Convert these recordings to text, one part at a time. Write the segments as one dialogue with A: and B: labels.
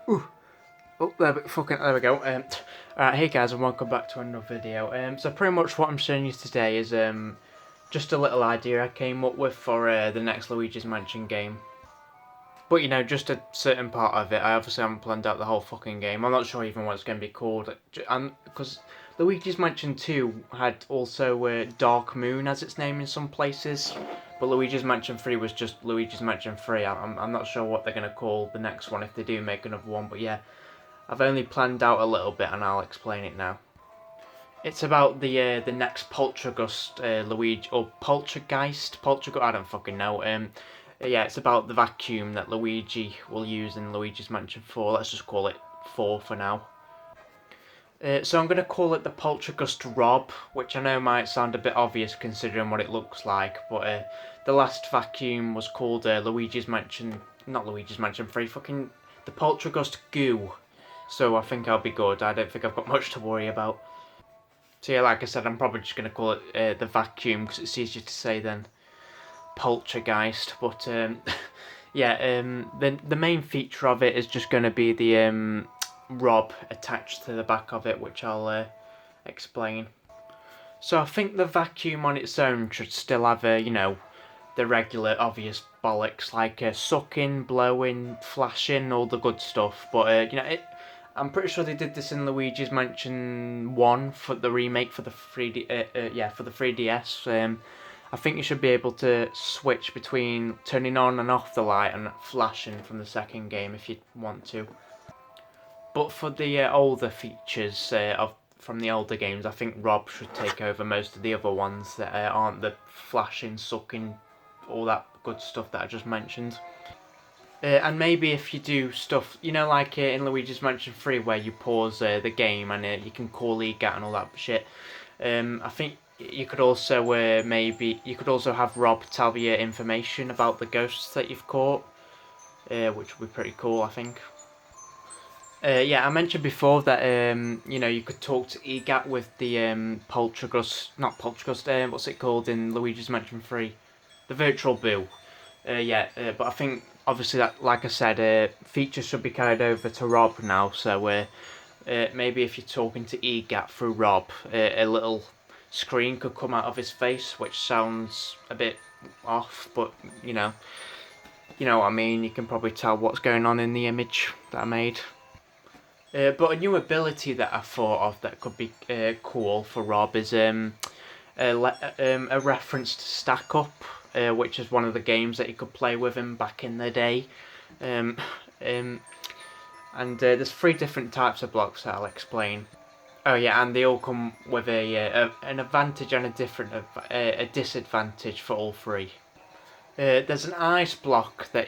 A: Ooh. Oh, there we go. Alright, hey guys, and welcome back to another video. So pretty much what I'm showing you today is just a little idea I came up with for the next Luigi's Mansion game. But you know, just a certain part of it. I obviously haven't planned out the whole fucking game. I'm not sure even what it's going to be called. Because Luigi's Mansion 2 had also Dark Moon as its name in some places. But Luigi's Mansion 3 was just Luigi's Mansion 3. I'm not sure what they're going to call the next one if they do make another one. But yeah, I've only planned out a little bit and I'll explain it now. It's about the next Poltergust Luigi, or Poltergeist? I don't fucking know. Yeah, it's about the vacuum that Luigi will use in Luigi's Mansion 4. Let's just call it 4 for now. So I'm going to call it the Poltergust R.O.B, which I know might sound a bit obvious considering what it looks like, but the last vacuum was called Luigi's Mansion, not Luigi's Mansion 3, fucking the Poltergust Goo. So I think I'll be good. I don't think I've got much to worry about. So yeah, like I said, I'm probably just going to call it the vacuum because it's easier to say than Poltergeist. But yeah, the main feature of it is just going to be the R.O.B attached to the back of it, which I'll explain. So I think the vacuum on its own should still have you know, the regular obvious bollocks like sucking, blowing, flashing, all the good stuff. But you know, I'm pretty sure they did this in Luigi's Mansion 1 for the remake for the 3D. Yeah, for the 3DS. I think you should be able to switch between turning on and off the light and flashing from the second game if you want to. But for the older features from the older games, I think R.O.B should take over most of the other ones that aren't the flashing, sucking, all that good stuff that I just mentioned. And maybe if you do stuff, you know, like in Luigi's Mansion 3 where you pause the game and you can call EGAT and all that shit, I think you could also you could also have R.O.B tell you information about the ghosts that you've caught, which would be pretty cool, I think. Yeah, I mentioned before that you know, you could talk to EGAT with the not Poltergust, what's it called in Luigi's Mansion 3? The Virtual Boo. Yeah, but I think obviously that, like I said, features should be carried over to R.O.B now. So maybe if you're talking to EGAT through R.O.B, a little screen could come out of his face, which sounds a bit off, but you know what I mean. You can probably tell what's going on in the image that I made. But a new ability that I thought of that could be cool for R.O.B is a reference to Stack Up, which is one of the games that you could play with him back in the day. And there's 3 different types of blocks that I'll explain. Oh yeah, and they all come with an advantage and a disadvantage for all 3. There's an ice block that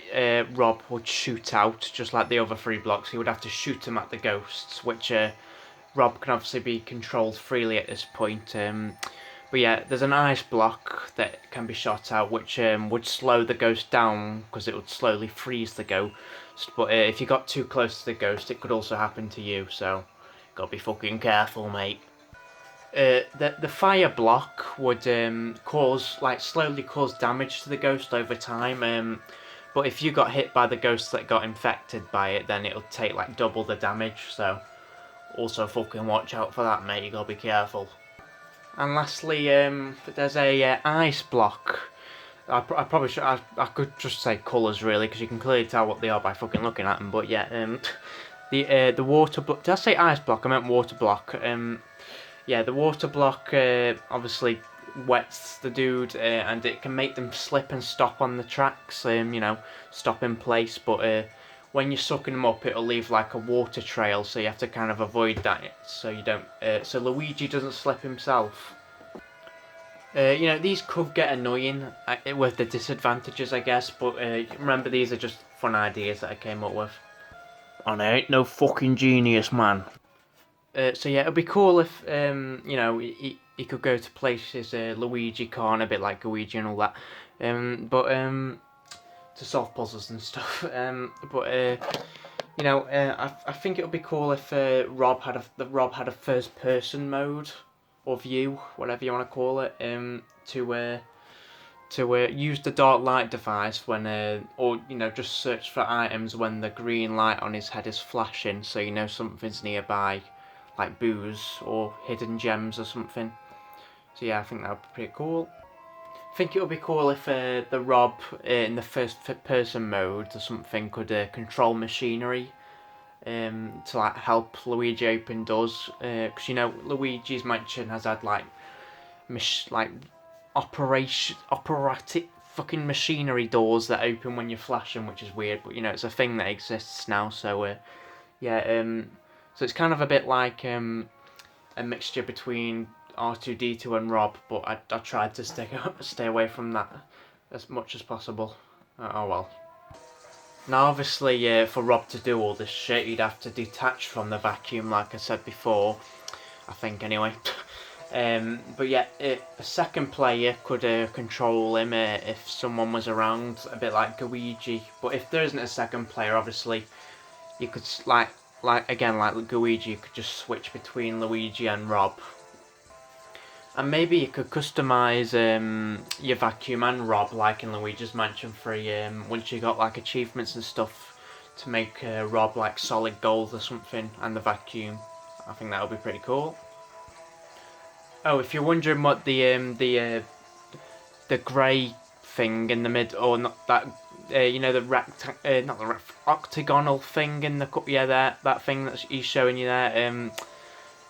A: R.O.B would shoot out, just like the other 3 blocks. He would have to shoot them at the ghosts, which R.O.B can obviously be controlled freely at this point. But yeah, there's an ice block that can be shot out, which would slow the ghost down because it would slowly freeze the ghost. But if you got too close to the ghost, it could also happen to you. So, gotta be fucking careful, mate. The fire block would slowly cause damage to the ghost over time. But if you got hit by the ghost that got infected by it, then it'll take like double the damage. So also fucking watch out for that, mate. You gotta be careful. And lastly, there's a ice block. I probably should. I could just say colours really, because you can clearly tell what they are by fucking looking at them. But yeah, the water block. Did I say ice block? I meant water block. Yeah, the water block obviously wets the dude, and it can make them slip and stop on the tracks. You know, stop in place. But when you're sucking them up, it'll leave like a water trail, so you have to kind of avoid that, so you don't. So Luigi doesn't slip himself. You know, these could get annoying with the disadvantages, I guess. But remember, these are just fun ideas that I came up with. And I ain't no fucking genius, man. So yeah, it'd be cool if you know, he could go to places Luigi can't, a bit like Luigi and all that. But to solve puzzles and stuff. You know, I think it would be cool if R.O.B had a first person mode or view, whatever you want to call it, use the dark light device when, or you know, just search for items when the green light on his head is flashing, so you know something's nearby, like booze or hidden gems or something. So yeah, I think that would be pretty cool. I think it would be cool if the R.O.B in the first person mode or something could control machinery to like help Luigi open doors, because you know Luigi's Mansion has had like operatic fucking machinery doors that open when you're flashing, which is weird, but you know it's a thing that exists now. So yeah, so it's kind of a bit like a mixture between R2D2 and R.O.B, but I tried to stay away from that as much as possible. Oh well. Now obviously for R.O.B to do all this shit, he'd have to detach from the vacuum, like I said before, I think anyway. But yeah, a second player could control him if someone was around, a bit like Luigi. But if there isn't a second player, obviously you could like Luigi, you could just switch between Luigi and R.O.B. And maybe you could customise your vacuum and R.O.B like in Luigi's Mansion 3, once you got like achievements and stuff to make R.O.B like solid gold or something, and the vacuum. I think that would be pretty cool. Oh, if you're wondering what the grey thing in the mid, or not that, you know, the not the octagonal thing in the cup, yeah, that thing that he's showing you there,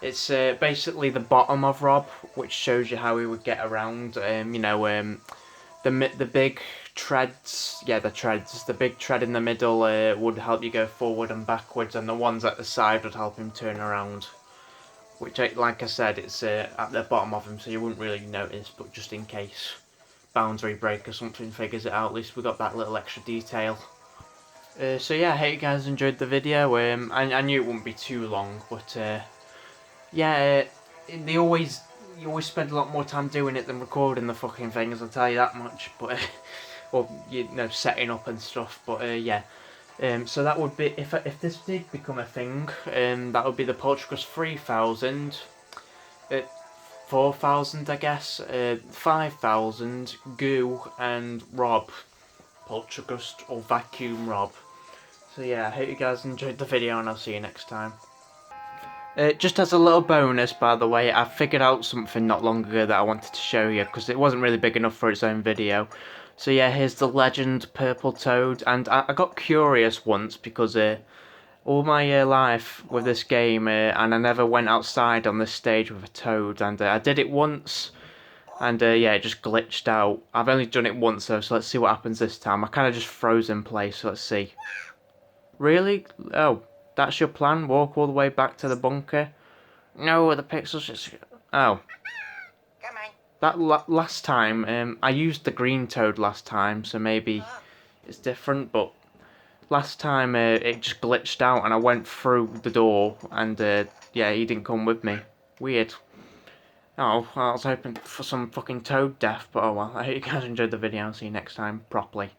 A: it's basically the bottom of R.O.B, which shows you how he would get around. You know, the big treads, yeah, the big tread in the middle would help you go forward and backwards, and the ones at the side would help him turn around. Which, like I said, it's at the bottom of him, so you wouldn't really notice, but just in case boundary break or something figures it out, at least we got that little extra detail. So yeah, I hope you guys enjoyed the video. I knew it wouldn't be too long, but yeah, you always spend a lot more time doing it than recording the fucking things, I'll tell you that much. But or you know, setting up and stuff. But yeah. So that would be, if this did become a thing, that would be the Poltergust 3000, 4000 I guess, 5000, Goo and R.O.B, Poltergust or Vacuum R.O.B. So yeah, I hope you guys enjoyed the video and I'll see you next time. Just as a little bonus, by the way, I figured out something not long ago that I wanted to show you, because it wasn't really big enough for its own video. So yeah, here's the Legend Purple Toad, and I got curious once, because all my life with this game, and I never went outside on this stage with a toad, and I did it once, and yeah, it just glitched out. I've only done it once though, so let's see what happens this time. I kind of just froze in place, so let's see. Really? Oh, that's your plan? Walk all the way back to the bunker? No, the pixels just... Oh.
B: Come on.
A: That last time, I used the green toad last time, so maybe it's different, but last time it just glitched out and I went through the door and yeah, he didn't come with me. Weird. Oh, I was hoping for some fucking toad death, but oh well. I hope you guys enjoyed the video. I'll see you next time properly.